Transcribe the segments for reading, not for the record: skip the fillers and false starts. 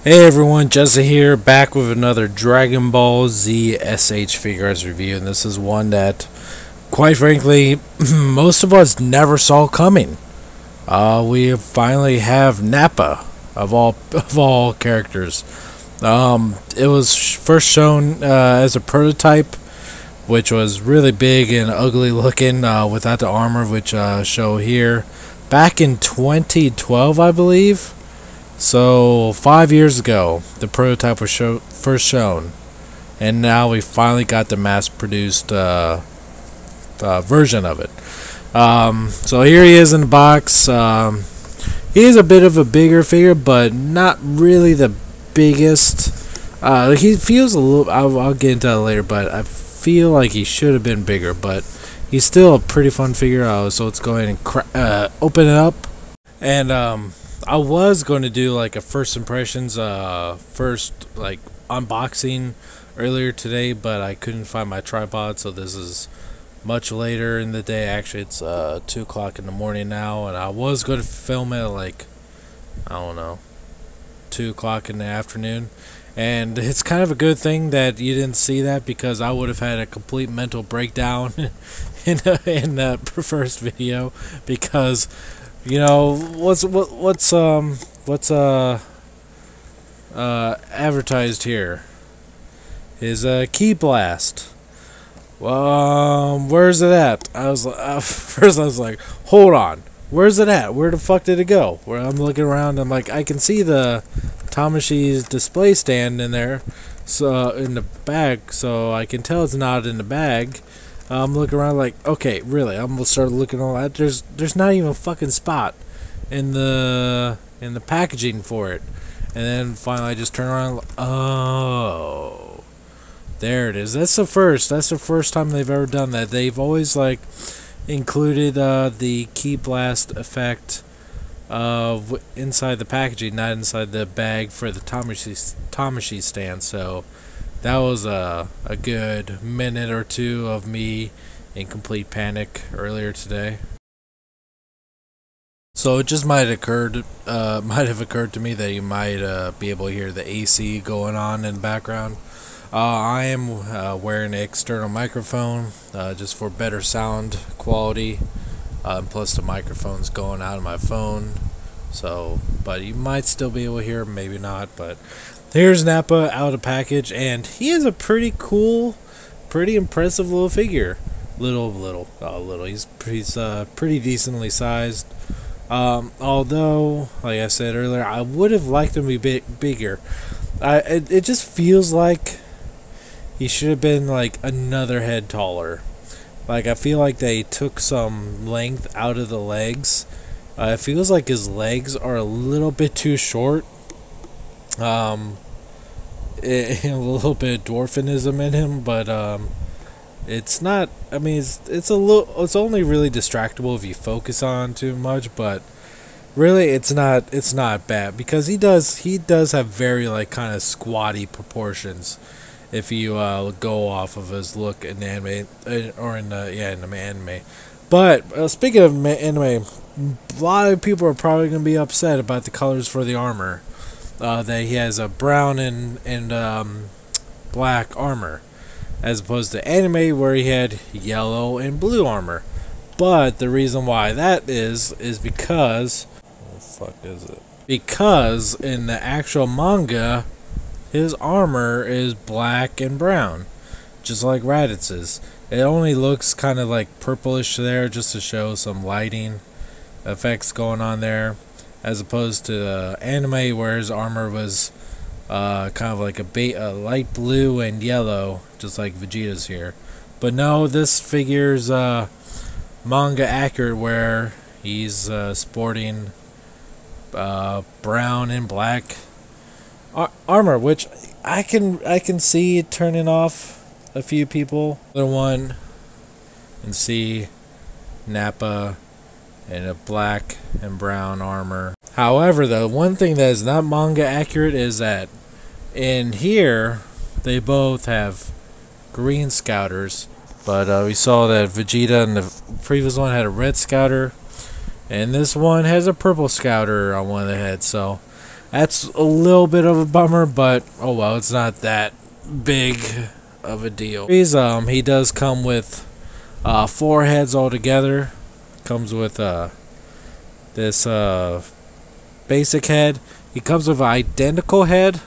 Hey everyone, Jesse here, back with another Dragon Ball Z SH Figuarts review, and this is one that, quite frankly, most of us never saw coming. We finally have NAPPA, of all characters. It was first shown as a prototype, which was really big and ugly looking, without the armor, which show here, back in 2012, I believe. So 5 years ago, the prototype was first shown, and now we finally got the mass-produced version of it. So here he is in the box. He is a bit of a bigger figure, but not really the biggest. He feels a little. I'll get into that later, but I feel like he should have been bigger. But he's still a pretty fun figure. So let's go ahead and open it up, and I was going to do like a first impressions, first like unboxing earlier today, but I couldn't find my tripod, so this is much later in the day. Actually, it's 2 o'clock in the morning now, and I was going to film it at like, I don't know, 2 o'clock in the afternoon. And it's kind of a good thing that you didn't see that, because I would have had a complete mental breakdown in that first video, because you know what's advertised here is a key blast. Well, where's it at? I was first I was like, hold on, where's it at? Where the fuck did it go? Where I'm looking around, I'm like, I can see the Tamashi's display stand in there, so in the bag, so I can tell it's not in the bag. I'm looking around like, okay, really? I'm gonna start looking all that. There's not even a fucking spot in the packaging for it. And then finally, I just turn around. Oh, there it is. That's the first. That's the first time they've ever done that. They've always like included the key blast effect inside the packaging, not inside the bag for the Tamashi stand. So that was a good minute or two of me in complete panic earlier today. So it just might have occurred to me that you might be able to hear the AC going on in the background. I am wearing an external microphone just for better sound quality. Plus the microphone's going out of my phone. So, but you might still be able to hear, maybe not, but here's NAPPA out of the package, and he is a pretty cool, pretty impressive little figure. Little. He's pretty decently sized. Although, like I said earlier, I would have liked him to be bigger. It just feels like he should have been like another head taller. Like, I feel like they took some length out of the legs. It feels like his legs are a little bit too short. A little bit of dwarfism in him, but it's not. I mean, it's only really distractible if you focus on too much, but really, it's not bad, because he does have very like kind of squatty proportions if you go off of his look in the anime, or in the anime. But speaking of anime, a lot of people are probably gonna be upset about the colors for the armor. That he has a brown and black armor, as opposed to anime where he had yellow and blue armor. But the reason why that is because, what the fuck is it? Because in the actual manga, his armor is black and brown, just like Raditz's. It only looks kind of like purplish there, just to show some lighting effects going on there, as opposed to the anime where his armor was kind of like a light blue and yellow, just like Vegeta's here. But no, this figure's manga accurate, where he's sporting brown and black armor, which I can see it turning off a few people. Other one, and see NAPPA in a black and brown armor. However, the one thing that is not manga accurate is that in here they both have green scouters, but we saw that Vegeta in the previous one had a red scouter, and this one has a purple scouter on one of the heads. So That's a little bit of a bummer, but oh well, it's not that big of a deal. He does come with 4 heads altogether. Comes with this basic head. He comes with an identical head,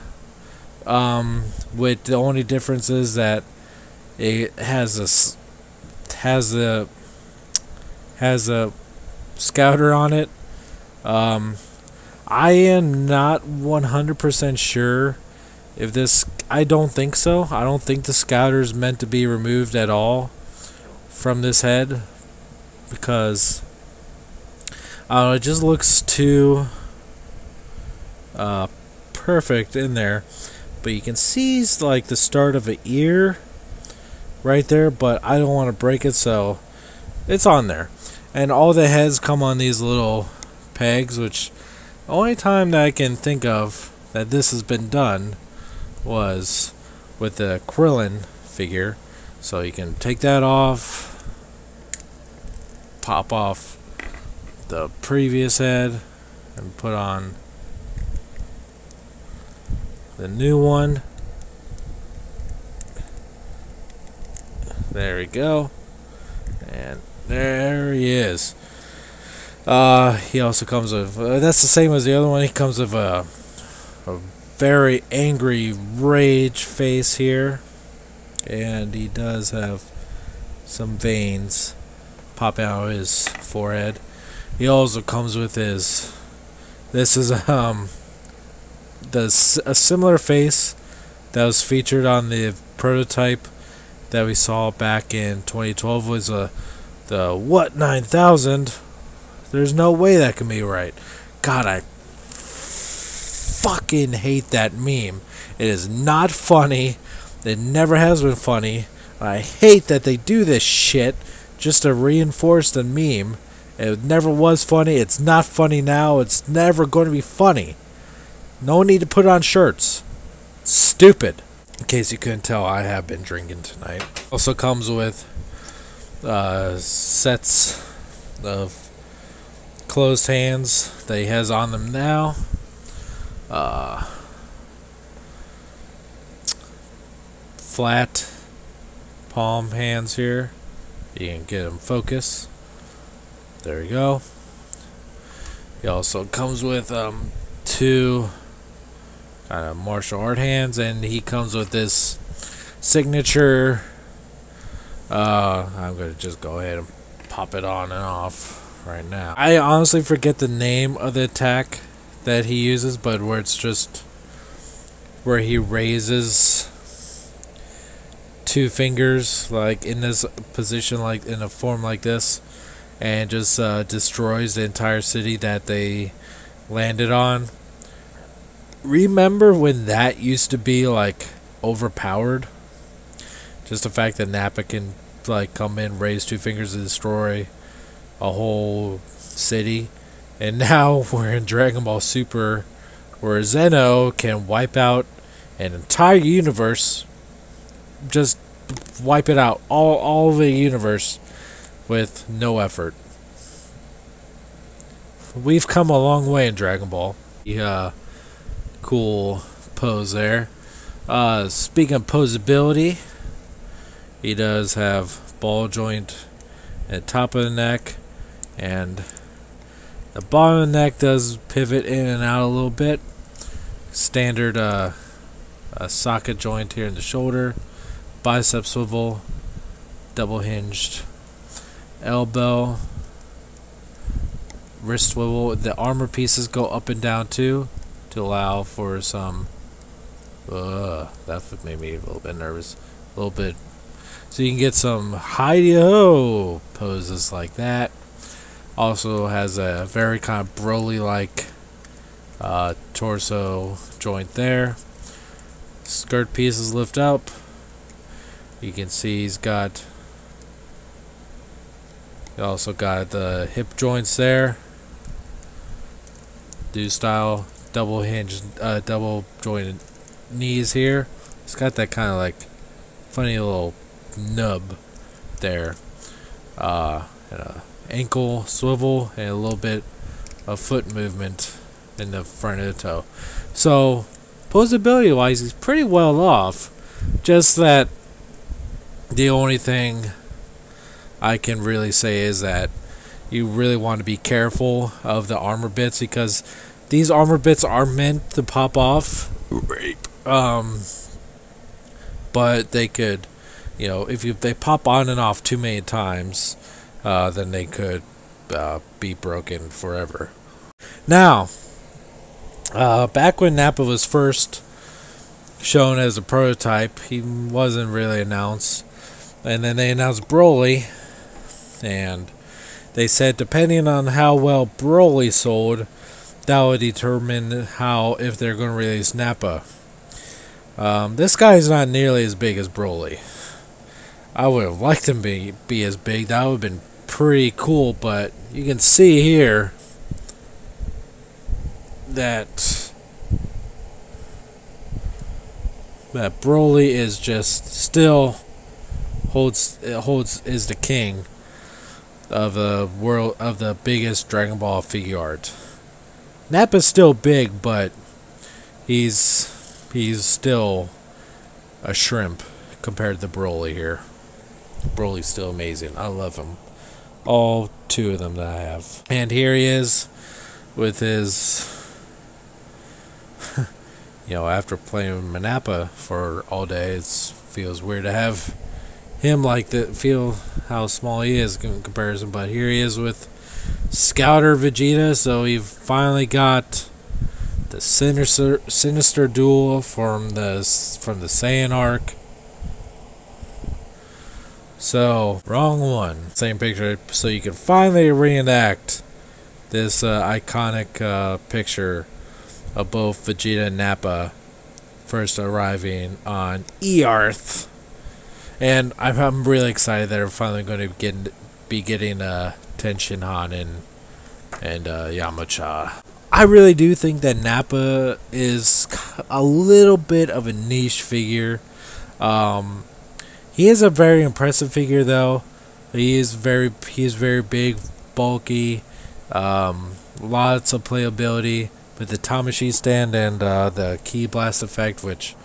with the only difference is that it has a scouter on it. I am not 100% sure if this. I don't think so. I don't think the scouter is meant to be removed at all from this head, because I don't know, it just looks too perfect in there. But you can see like the start of an ear right there, but I don't want to break it, so it's on there. And all the heads come on these little pegs, which the only time that I can think of that this has been done was with the Krillin figure. So you can take that off, pop off the previous head, and put on the new one. There we go. And there he is. He also comes with, that's the same as the other one, he comes with a very angry rage face here. And he does have some veins pop out of his forehead. He also comes with his, this is a similar face that was featured on the prototype that we saw back in 2012, was the What 9000. There's no way that can be right. God, I fucking hate that meme. It is not funny. It never has been funny. I hate that they do this shit just to reinforce the meme. It never was funny. It's not funny now. It's never going to be funny. No need to put on shirts. It's stupid. In case you couldn't tell, I have been drinking tonight. Also comes with sets of closed hands that he has on them now. Flat palm hands here. You can get them focus. There you go. He also comes with 2 kind of martial art hands, and he comes with this signature. I'm gonna just go ahead and pop it on and off right now. I honestly forget the name of the attack that he uses, but where it's just where he raises 2 fingers like in this position, like in a form like this, and just destroys the entire city that they landed on. Remember when that used to be like overpowered? Just the fact that NAPPA can like come in, raise 2 fingers to destroy a whole city. And now we're in Dragon Ball Super, where Zeno can wipe out an entire universe. Just wipe it out, all of the universe, with no effort. We've come a long way in Dragon Ball. Cool pose there. Speaking of poseability, he does have ball joint at the top of the neck, and the bottom of the neck does pivot in and out a little bit. Standard a socket joint here in the shoulder, bicep swivel, double hinged elbow, wrist swivel. The armor pieces go up and down too, to allow for some that made me a little bit nervous, a little bit, so you can get some hidey-ho poses like that. Also has a very kind of Broly like torso joint there. Skirt pieces lift up. You can see he also got the hip joints there. Do style double hinged, double jointed knees here. It's got that kind of like funny little nub there. And a ankle swivel and a little bit of foot movement in the front of the toe. So, posability wise, he's pretty well off. Just that the only thing I can really say is that you really want to be careful of the armor bits, because these armor bits are meant to pop off. But they could, if they pop on and off too many times, then they could be broken forever. Now, back when NAPPA was first shown as a prototype, he wasn't really announced, and then they announced Broly, and they said depending on how well Broly sold, that would determine if they're going to release NAPPA. This guy is not nearly as big as Broly. I would have liked him to be as big. That would have been pretty cool, but you can see here that Broly is just still is the king of the world, of the biggest Dragon Ball figure art. Nappa's still big, but he's still a shrimp compared to Broly here. Broly's still amazing. I love him. All two of them that I have. And here he is with his after playing NAPPA for all day, it feels weird to have him like that, feel how small he is in comparison. But here he is with Scouter Vegeta, so he finally got the sinister duel from the Saiyan arc. So, wrong one. Same picture, so you can finally reenact this iconic picture of both Vegeta and Nappa first arriving on Earth. And I'm really excited that we're finally going to be getting Tenshinhan and Yamcha. I really do think that Nappa is a little bit of a niche figure. He is a very impressive figure, though. He is very big, bulky, lots of playability with the Tamashii stand and the Ki Blast effect, which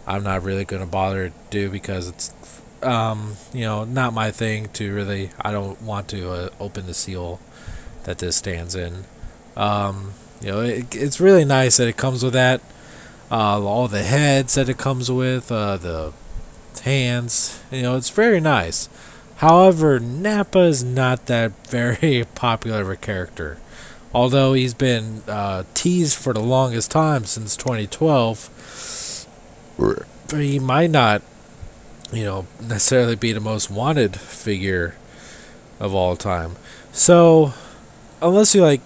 I'm not really going to bother to do because it's not my thing to really. I don't want to open the seal that this stands in. It's really nice that it comes with that. All the heads that it comes with, the hands, it's very nice. However, Nappa is not that very popular of a character. Although he's been teased for the longest time, since 2012, but he might not, necessarily be the most wanted figure of all time. So, unless you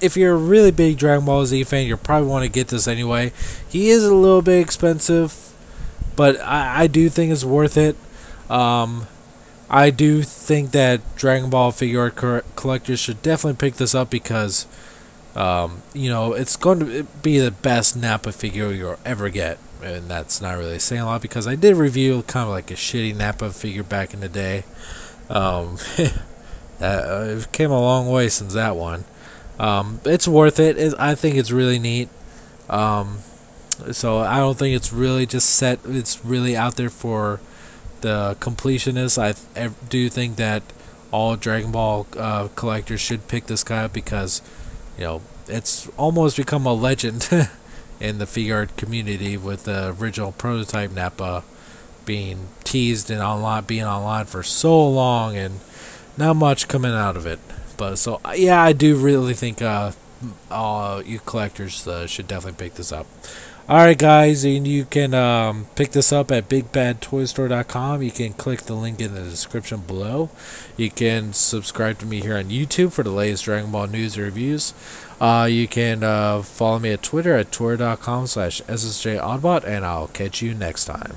if you're a really big Dragon Ball Z fan, you'll probably want to get this anyway. He is a little bit expensive, but I do think it's worth it. I do think that Dragon Ball figure art collectors should definitely pick this up because, it's going to be the best Nappa figure you'll ever get. And that's not really saying a lot because I did review kind of like a shitty Nappa figure back in the day. It came a long way since that one. It's worth it. I think it's really neat. So I don't think it's really just set. It's really out there for the completionists. I do think that all Dragon Ball collectors should pick this guy up because, it's almost become a legend in the figure art community with the original prototype Nappa being teased and being online for so long and not much coming out of it. But so yeah, I do really think all you collectors should definitely pick this up. Alright guys, and you can pick this up at bigbadtoystore.com. You can click the link in the description below. You can subscribe to me here on YouTube for the latest Dragon Ball news and reviews. You can follow me at Twitter at twitter.com/ssjoddbot, and I'll catch you next time.